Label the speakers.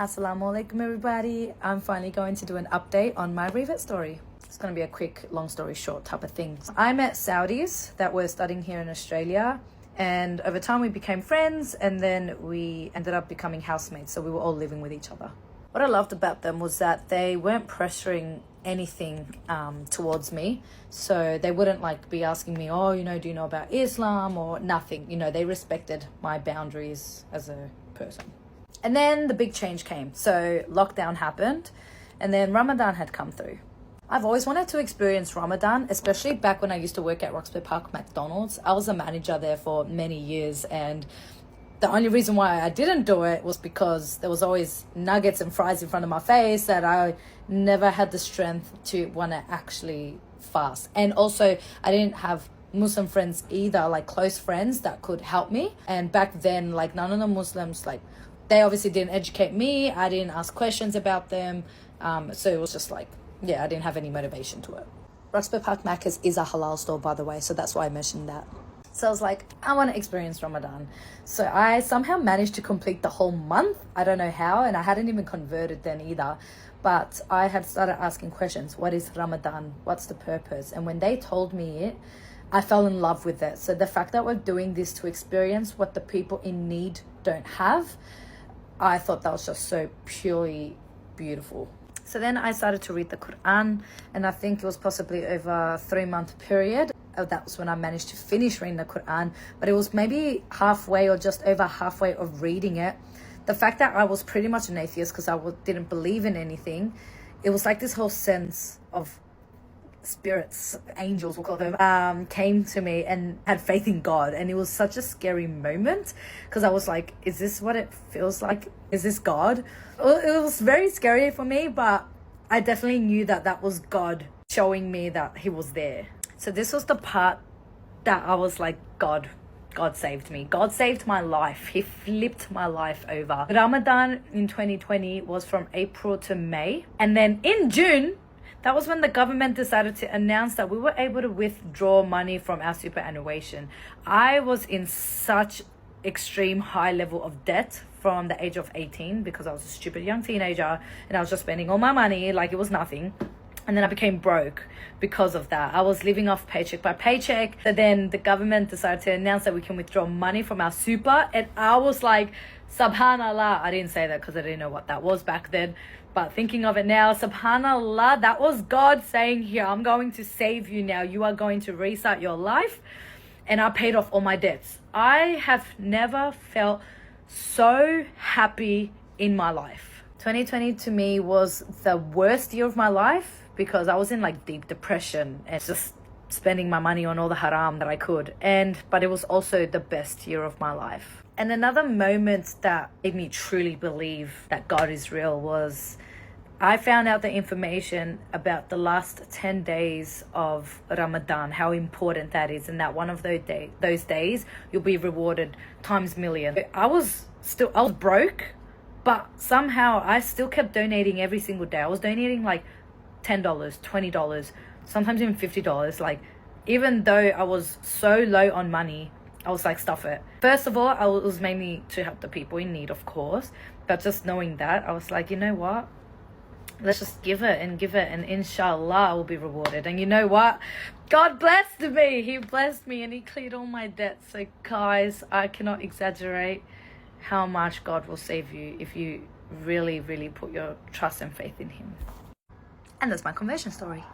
Speaker 1: Assalamu alaikum everybody. I'm finally going to do an update on my Revert story. It's going to be a quick, long story short type of thing. I met Saudis that were studying here in Australia, and over time we became friends, and then we ended up becoming housemates, so we were all living with each other. What I loved about them was that they weren't pressuring anything towards me, so they wouldn't be asking me, do you know about Islam or nothing. They respected my boundaries as a person. And then the big change came. So lockdown happened, and then Ramadan had come through. I've always wanted to experience Ramadan, especially back when I used to work at Roxburgh Park McDonald's. I was a manager there for many years, and the only reason why I didn't do it was because there was always nuggets and fries in front of my face that I never had the strength to want to actually fast. And also, I didn't have Muslim friends either, close friends that could help me. And back then, none of the Muslims, they obviously didn't educate me. I didn't ask questions about them. So it was just I didn't have any motivation to it. Roxburgh Park Macca's is a halal store, by the way, so that's why I mentioned that. So I was I want to experience Ramadan. So I somehow managed to complete the whole month. I don't know how, and I hadn't even converted then either. But I had started asking questions. What is Ramadan? What's the purpose? And when they told me it, I fell in love with it. So the fact that we're doing this to experience what the people in need don't have, I thought that was just so purely beautiful. So then I started to read the Quran, and I think it was possibly over a 3-month period. That was when I managed to finish reading the Quran, but it was maybe halfway or just over halfway of reading it. The fact that I was pretty much an atheist because I didn't believe in anything, it was this whole sense of spirits, angels we'll call them, came to me and had faith in God. And it was such a scary moment because I was is this what it feels like? Is this God? It was very scary for me, but I definitely knew that that was God showing me that he was there. So this was the part that I was God saved me. God saved my life. He flipped my life over. Ramadan in 2020 was from April to May. And then in June, that was when the government decided to announce that we were able to withdraw money from our superannuation. I was in such extreme high level of debt from the age of 18 because I was a stupid young teenager and I was just spending all my money like it was nothing. And then I became broke because of that. I was living off paycheck by paycheck. And then the government decided to announce that we can withdraw money from our super. And I was subhanallah. I didn't say that because I didn't know what that was back then. But thinking of it now, subhanallah, that was God saying, here, I'm going to save you now. You are going to restart your life. And I paid off all my debts. I have never felt so happy in my life. 2020 to me was the worst year of my life because I was in deep depression and just spending my money on all the haram that I could. But it was also the best year of my life. And another moment that made me truly believe that God is real was I found out the information about the last 10 days of Ramadan, how important that is, and that one of those days you'll be rewarded times million. I was broke, but somehow I still kept donating every single day. I was donating $10, $20, sometimes even $50. Even though I was so low on money, I was stuff it. First of all, it was mainly to help the people in need, of course. But just knowing that, I was you know what? Let's just give it, and inshallah I will be rewarded. And you know what? God blessed me. He blessed me and he cleared all my debts. So guys, I cannot exaggerate how much God will save you if you really, really put your trust and faith in him. And that's my conversion story.